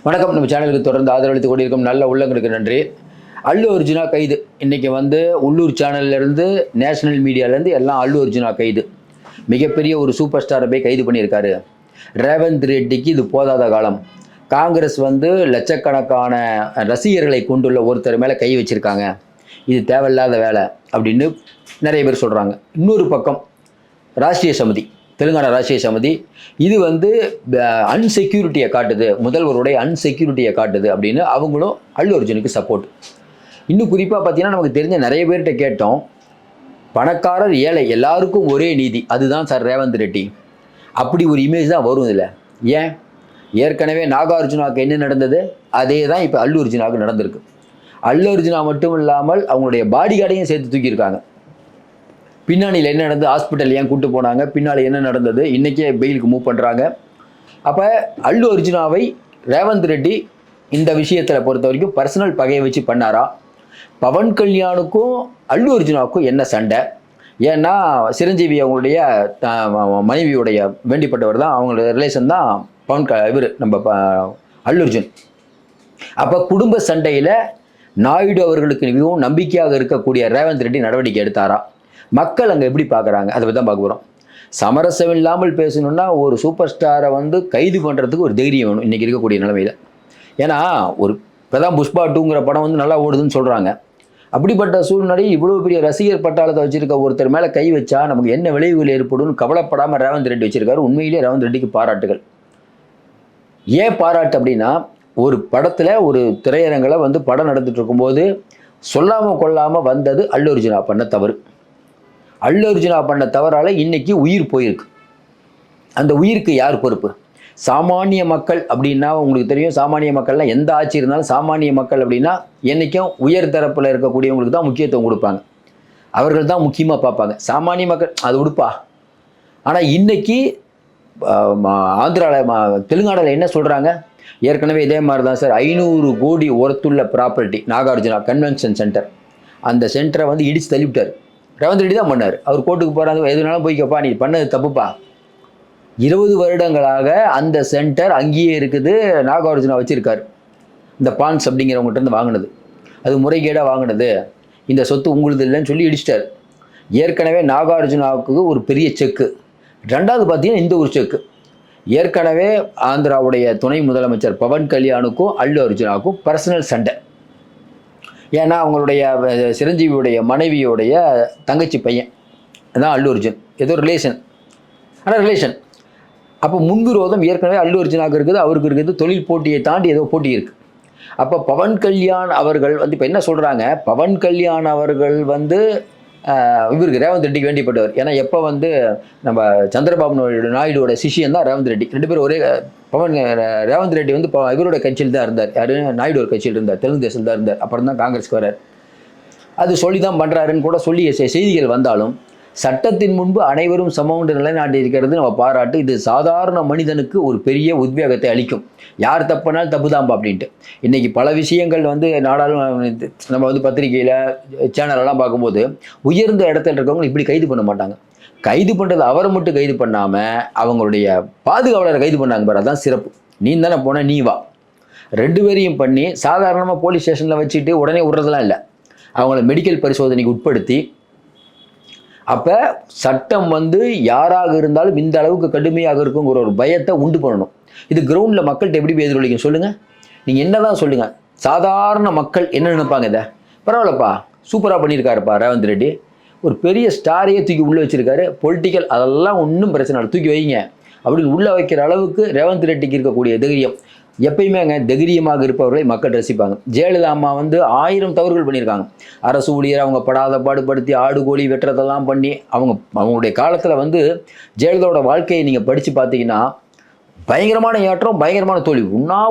வணக்கம். நம்ம சேனலுக்கு தொடர்ந்து ஆதரவளித்துக் கொண்டிருக்கும் நல்ல உள்ளங்களுக்கு நன்றி. அல்லு அர்ஜுனா கைது. இன்னைக்கு உள்ளூர் சேனல்லேருந்து நேஷனல் மீடியாலேருந்து எல்லாம் அல்லு அர்ஜுனா கைது. மிகப்பெரிய ஒரு சூப்பர் ஸ்டாரை போய் கைது பண்ணியிருக்காரு. ரேவந்த் ரெட்டிக்கு இது போதாத காலம். காங்கிரஸ் லட்சக்கணக்கான ரசிகர்களை கொண்டுள்ள ஒருத்தர் மேலே கை வச்சிருக்காங்க. இது தேவையில்லாத வேலை அப்படின்னு நிறைய பேர் சொல்கிறாங்க. இன்னொரு பக்கம் ராஷ்ட்ரிய சமிதி, தெலுங்கானா ராஷ்ட்ரிய சமிதி இது அன்செக்யூரிட்டியை காட்டுது, முதல்வருடைய அன்செக்யூரிட்டியை காட்டுது அப்படின்னு அவங்களும் அல்லு அர்ஜுனுக்கு சப்போர்ட். இன்னும் குறிப்பாக பார்த்தீங்கன்னா நமக்கு தெரிஞ்ச நிறைய பேர்கிட்ட கேட்டோம், பணக்காரர் ஏழை எல்லாருக்கும் ஒரே நீதி, அதுதான் சார் ரேவந்த் ரெட்டி. அப்படி ஒரு இமேஜ் தான் வரும் இதில். ஏன் ஏற்கனவே நாகார்ஜுனாவுக்கு என்ன நடந்தது அதே தான் இப்போ அல்லு அர்ஜுனாவுக்கு நடந்திருக்கு. அல்லு அர்ஜுனா மட்டும் இல்லாமல் அவங்களுடைய பாடி கார்டையும் சேர்த்து தூக்கியிருக்காங்க. பின்னாடியில் என்ன நடந்தது, ஹாஸ்பிட்டல் ஏன் கூப்பிட்டு போனாங்க, பின்னாடி என்ன நடந்தது, இன்றைக்கே பெயிலுக்கு மூவ் பண்ணுறாங்க. அப்போ அல்லு அர்ஜுனாவை ரேவந்த் ரெட்டி இந்த விஷயத்தில் பொறுத்த வரைக்கும் பர்சனல் பகையை வச்சு பண்ணாரா? பவன் கல்யாணுக்கும் அல்லு அர்ஜுனாவுக்கும் என்ன சண்டை? ஏன்னா சிரஞ்சீவி அவங்களுடைய மனைவியுடைய வேண்டிப்பட்டவர் தான், அவங்களோட ரிலேஷன் தான் நம்ம அல்லு அர்ஜுன். அப்போ குடும்ப சண்டையில் நாயுடு அவர்களுக்கு மிகவும் நம்பிக்கையாக இருக்கக்கூடிய ரேவந்த் ரெட்டி நடவடிக்கை எடுத்தாரா? மக்கள் அங்கே எப்படி பார்க்குறாங்க அதை பற்றி தான் பார்க்க போகிறோம். சமரசம் இல்லாமல் பேசணுன்னா ஒரு சூப்பர் ஸ்டாரை கைது பண்ணுறதுக்கு ஒரு தைரியம் வேணும் இன்றைக்கி இருக்கக்கூடிய நிலைமையில். ஏன்னா இப்போ தான் புஷ்பா 2ங்கிற படம் நல்லா ஓடுதுன்னு சொல்கிறாங்க. அப்படிப்பட்ட சூழ்நிலை இவ்வளோ பெரிய ரசிகர் பட்டாளத்தை வச்சுருக்க ஒருத்தர் மேலே கை வச்சா நமக்கு என்ன விளைவுகள் ஏற்படும் கவலைப்படாமல் ரேவந்த் ரெட்டி வச்சுருக்காரு. உண்மையிலேயே ரேவந்த் ரெட்டிக்கு பாராட்டுகள். ஏன் பாராட்டு அப்படின்னா, ஒரு படத்தில் ஒரு திரையரங்கில் படம் நடந்துட்டு இருக்கும்போது சொல்லாமல் கொள்ளாமல் வந்தது அல்லு அர்ஜுனா பண்ண தவறு. அல்லு அர்ஜுனா பண்ண தவறால் இன்னைக்கு உயிர் போயிருக்கு. அந்த உயிருக்கு யார் பொறுப்பு? சாமானிய மக்கள் அப்படின்னா உங்களுக்கு தெரியும், சாமானிய மக்கள்லாம் எந்த ஆட்சி இருந்தாலும் சாமானிய மக்கள் அப்படின்னா என்றைக்கும் உயர் தரப்பில் இருக்கக்கூடியவங்களுக்கு தான் முக்கியத்துவம் கொடுப்பாங்க. அவர்கள் தான் முக்கியமாக பார்ப்பாங்க. சாமானிய மக்கள் அது உடுப்பா. ஆனால் இன்னைக்கு ஆந்திராவில் தெலுங்கானாவில் என்ன சொல்கிறாங்க? ஏற்கனவே இதே மாதிரி தான் சார் 500 கோடி ஒர்த்துள்ள ப்ராப்பர்ட்டி நாகார்ஜுனா கன்வென்ஷன் சென்டர், அந்த சென்டரை இடித்து தள்ளிவிட்டார். ரேவந்த் ரெட்டி தான் பண்ணார். அவர் கோர்ட்டுக்கு போகிறாங்க, எதுனாலும் போய்க்கப்பா, நீ பண்ணது தப்புப்பா. 20 வருடங்களாக அந்த சென்டர் அங்கேயே இருக்குது. நாகார்ஜுனா வச்சுருக்கார். இந்த பான்ஸ் அப்படிங்கிறவங்ககிட்ட வாங்கினது, அது முறைகேடாக வாங்கினது, இந்த சொத்து உங்களுது இல்லைன்னு சொல்லி இடிச்சிட்டார். ஏற்கனவே நாகார்ஜுனாவுக்கு ஒரு பெரிய செக்கு. ரெண்டாவது பார்த்தீங்கன்னா இந்த ஒரு செக்கு ஏற்கனவே ஆந்திராவுடைய துணை முதலமைச்சர் பவன் கல்யாணுக்கும் அல்லு அர்ஜுனாவுக்கும் பர்சனல் சண்டை. ஏன்னா அவங்களுடைய சிரஞ்சீவியுடைய மனைவியோடைய தங்கச்சி பையன் தான் அல்லு அர்ஜுன், ஏதோ ரிலேஷன். ஆனால் ரிலேஷன் அப்போ முன்விரோதம் ஏற்கனவே அல்லு அர்ஜுனாவுக்கு இருக்குது, அவருக்கு இருக்குது. தொழில் போட்டியை தாண்டி ஏதோ போட்டி இருக்குது. அப்போ பவன் கல்யாண் அவர்கள் இப்போ என்ன சொல்கிறாங்க, பவன் கல்யாண் அவர்கள் இவருக்கு ரேவந்த் ரெட்டிக்கு வேண்டிப்பட்டவர். ஏன்னா எப்போ நம்ம சந்திரபாபு நாயுடுவோட சிஷியன் தான் ரேவந்த் ரெட்டி. 2 பேரும் ஒரே ரேவந்த் ரெட்டி இவரோட கட்சியில் தான் இருந்தார். யார்? நாயுடு ஒரு கட்சியில் இருந்தார், தெலுங்கு தேசத்தில் தான் இருந்தார். அப்புறம் தான் காங்கிரஸ்க்கு வர்றார். அது சொல்லி தான் பண்ணுறாருன்னு கூட சொல்லி செய்திகள் வந்தாலும் சட்டத்தின் முன்பு அனைவரும் சமம் நிலைநாட்டி இருக்கிறது நம்ம பாராட்டு. இது சாதாரண மனிதனுக்கு ஒரு பெரிய உத்வேகத்தை அளிக்கும். யார் தப்புனாலும் தப்பு தான்ப்பா அப்படின்ட்டு. இன்றைக்கி பல விஷயங்கள் நாடாளும் நம்ம பத்திரிகையில் சேனலெல்லாம் பார்க்கும்போது உயர்ந்த இடத்துல இருக்கவங்க இப்படி கைது பண்ண மாட்டாங்க. கைது பண்ணுறது அவரை மட்டும் கைது பண்ணாமல் அவங்களுடைய பாதுகாவலரை கைது பண்ணாங்க பாரு, அதுதான் சிறப்பு. நீ தானே போன, நீ வா. 2 பேரையும் பண்ணி சாதாரணமாக போலீஸ் ஸ்டேஷனில் வச்சுட்டு உடனே விடுறதுலாம் இல்லை. அவங்கள மெடிக்கல் பரிசோதனைக்கு உட்படுத்தி, அப்போ சட்டம் யாராக இருந்தாலும் இந்த அளவுக்கு கடுமையாக இருக்குங்கிற ஒரு பயத்தை உண்டு பண்ணணும். இது கிரவுண்டில் மக்கள்கிட்ட எப்படி எதிரொலிக்கும் சொல்லுங்கள்? நீங்கள் என்ன தான் சொல்லுங்கள், சாதாரண மக்கள் என்ன நினைப்பாங்க? இதை பரவாயில்லப்பா, சூப்பராக பண்ணியிருக்காருப்பா ரேவந்த் ரெட்டி, ஒரு பெரிய ஸ்டாரையே தூக்கி உள்ளே வச்சுருக்காரு, பொலிட்டிக்கல் அதெல்லாம் ஒன்றும் பிரச்சனை இல்லை, தூக்கி வைங்க அப்படின்னு உள்ளே வைக்கிற அளவுக்கு ரேவந்த் ரெட்டிக்கு இருக்கக்கூடிய தைரியம். எப்பயுமே தைரியமாக இருப்பவர்களை மக்கள் ரசிப்பாங்க. ஜெயலலிதா அம்மா 1000 தவறுகள் பண்ணியிருக்காங்க. அரசு ஊழியர் அவங்க படாத பாடுபடுத்தி ஆடு கோழி வெட்டுறதெல்லாம் பண்ணி அவங்களுடைய காலத்தில் ஜெயலலிதாவோட வாழ்க்கையை நீங்கள் படித்து பார்த்தீங்கன்னா பயங்கரமான ஏற்றம், பயங்கரமான தோல்வி.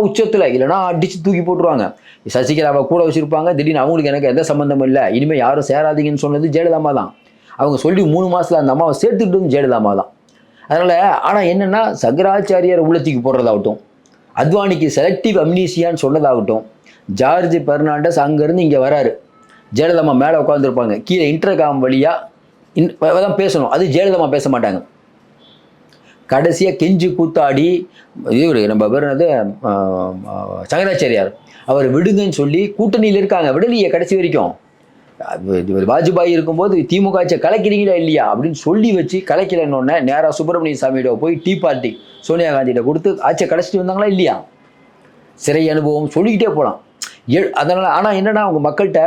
உச்சத்தில் இல்லைனா அடித்து தூக்கி போட்டுருவாங்க. சசிகலாவை கூட வச்சுருப்பாங்க. திடீர்னு அவங்களுக்கு எனக்கு எந்த சம்மந்தமும் இல்லை, இனிமேல் யாரும் சேராதீங்கன்னு சொன்னது ஜெயலலிதா அம்மா தான். அவங்க சொல்லி 3 மாதத்தில் அந்த அம்மாவை சேர்த்துக்கிட்டு ஜெயலலிதா அம்மா தான். அதனால் ஆனால் என்னென்னா சங்கராச்சாரியார் உள்ளத்துக்கு போடுறதாகட்டும், அத்வானிக்கு செலக்டிவ் அம்னீசியான்னு சொன்னதாகட்டும், ஜார்ஜ் பெர்னாண்டஸ் அங்கேருந்து இங்கே வராரு, ஜெயலலிதா அம்மா மேலே உட்காந்துருப்பாங்க, கீழே இன்டர்காம் வழியாக தான் பேசணும். அது ஜெயலலிதா அம்மா பேச மாட்டாங்க. கடைசியாக கெஞ்சி கூத்தாடி இவர் நம்ம பேர் என்னது சங்கராச்சாரியார் அவர் விடுங்கன்னு சொல்லி கூட்டணியில் இருக்காங்க, விடலையே கடைசி வரைக்கும். வாஜ்பாய் இருக்கும்போது திமுக ஆட்சியை கலைக்கிறீங்களா இல்லையா அப்படின்னு சொல்லி வச்சு கலைக்கலன்னொன்னே நேராக சுப்பிரமணிய சாமியிட போய் டீ பார்ட்டி சோனியா காந்தியிட்ட கொடுத்து ஆட்சியை கலைச்சிட்டு வந்தாங்களா இல்லையா? சிறை அனுபவம் சொல்லிக்கிட்டே போகலாம். அதனால் ஆனால் என்னென்னா அவங்க மக்கள்கிட்ட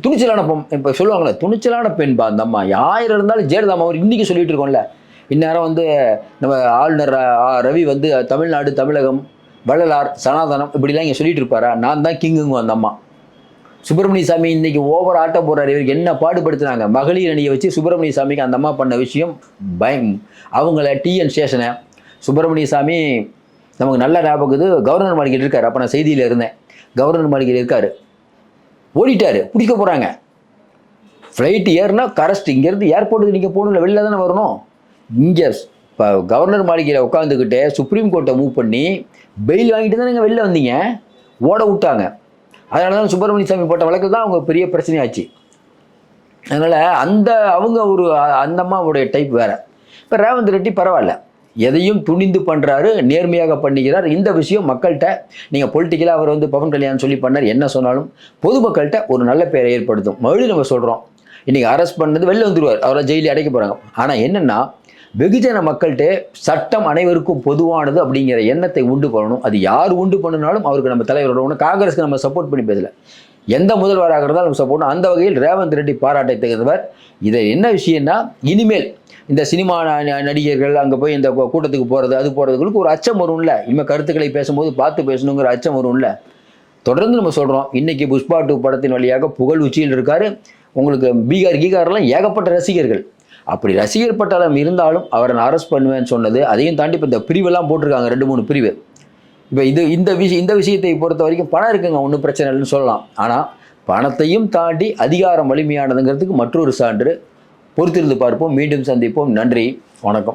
துணிச்சலான இப்போ சொல்லுவாங்களே துணிச்சலான பெண்பா அந்த அம்மா, யார் இருந்தாலும் ஜெயலலிதா அவர் இன்றைக்கி சொல்லிட்டு இருக்கோம்ல. இந்நேரம் வந்து நம்ம ஆளுநர் ரவி வந்து தமிழ்நாடு, தமிழகம், வள்ளலார், சனாதனம் இப்படிலாம் இங்கே சொல்லிட்டு இருப்பாரா? நான் தான் கிங்குங்க அந்த அம்மா. சுப்பிரமணிய சாமி இன்னைக்கு ஓவர் ஆட்ட போறாரு. இவருக்கு என்ன பாடுபடுத்துனாங்க? மகளிர் அணியை வச்சு சுப்பிரமணிய சாமிக்கு அந்த அம்மா பண்ண விஷயம் அவங்கள டிஎன் ஸ்டேஷனை சுப்பிரமணிய சாமி நமக்கு நல்ல ஞாபகம். கவர்னர் மாளிகையில் இருக்காரு. அப்போ நான் செய்தியில் இருந்தேன். கவர்னர் மாளிகையில் இருக்காரு, ஓடிட்டாரு, பிடிக்க போறாங்க. ஃப்ளைட் ஏறுனா கரெஸ்ட், இங்கேருந்து ஏர்போர்ட்டுக்கு நீங்கள் போகணும்ல, வெளில தானே வரணும். இங்கே இப்போ கவர்னர் மாளிகையில் உட்காந்துக்கிட்டே சுப்ரீம் கோர்ட்டை மூவ் பண்ணி பெயில் வாங்கிட்டு தான் நீங்கள் வெளில வந்தீங்க, ஓட விட்டாங்க. அதனால தான் சுப்பிரமணிய சாமி போட்ட வழக்கில் தான் அவங்க பெரிய பிரச்சனையாச்சு. அதனால் அவங்க ஒரு அந்த அம்மாவுடைய டைப் வேறு. இப்போ ரேவந்த் ரெட்டி பரவாயில்ல, எதையும் துணிந்து பண்ணுறாரு, நேர்மையாக பண்ணிக்கிறார். இந்த விஷயம் மக்கள்கிட்ட நீங்கள் பொலிட்டிக்கலாக அவர் வந்து பவன் கல்யாணம் சொல்லி பண்ணார், என்ன சொன்னாலும் பொதுமக்கள்கிட்ட ஒரு நல்ல பேரை ஏற்படுத்தும். மறுபடியும் நம்ம சொல்கிறோம், இன்றைக்கி அரெஸ்ட் பண்ணது வெளில வந்துடுவார், அவரை ஜெயிலில் அடைக்க போகிறாங்க. ஆனால் என்னென்னா வெகுஜன மக்கள்கிட்ட சட்டம் அனைவருக்கும் பொதுவானது அப்படிங்கிற எண்ணத்தை உண்டு பண்ணணும். அது யார் உண்டு பண்ணினாலும் அவருக்கு நம்ம தலைவரோட ஒன்று. காங்கிரஸுக்கு நம்ம சப்போர்ட் பண்ணி பேசல, எந்த முதல்வராக இருந்தாலும் நம்ம சப்போர்ட். அந்த வகையில் ரேவந்த் ரெட்டி பாராட்டை தகுந்தவர். இதை என்ன விஷயம்னா, இனிமேல் இந்த சினிமா நடிகர்கள் அங்கே போய் இந்த கூட்டத்துக்கு போகிறது அது போகிறதுக்கு ஒரு அச்சம் வரும்ல. இனிமேல் கருத்துக்களை பேசும்போது பார்த்து பேசணுங்கிற அச்சம் வரும்ல. தொடர்ந்து நம்ம சொல்கிறோம், இன்றைக்கி புஷ்பா 2 படத்தின் வழியாக புகழ் உச்சியில் இருக்கார். உங்களுக்கு கீகார்லாம் ஏகப்பட்ட ரசிகர்கள். அப்படி ரசிகர் பட்டாளம் இருந்தாலும் அவரை நான் அரெஸ்ட் பண்ணுவேன்னு சொன்னது, அதையும் தாண்டி இப்போ இந்த பிரிவெல்லாம் போட்டிருக்காங்க, 2-3 பிரிவு. இப்போ இந்த விஷயத்தை பொறுத்த வரைக்கும் பணம் இருக்குங்க, ஒன்றும் பிரச்சனை இல்லைன்னு சொல்லலாம். ஆனால் பணத்தையும் தாண்டி அதிகாரம் வலிமையானதுங்கிறதுக்கு மற்றொரு சான்று. பொறுத்திருந்து பார்ப்போம். மீண்டும் சந்திப்போம். நன்றி, வணக்கம்.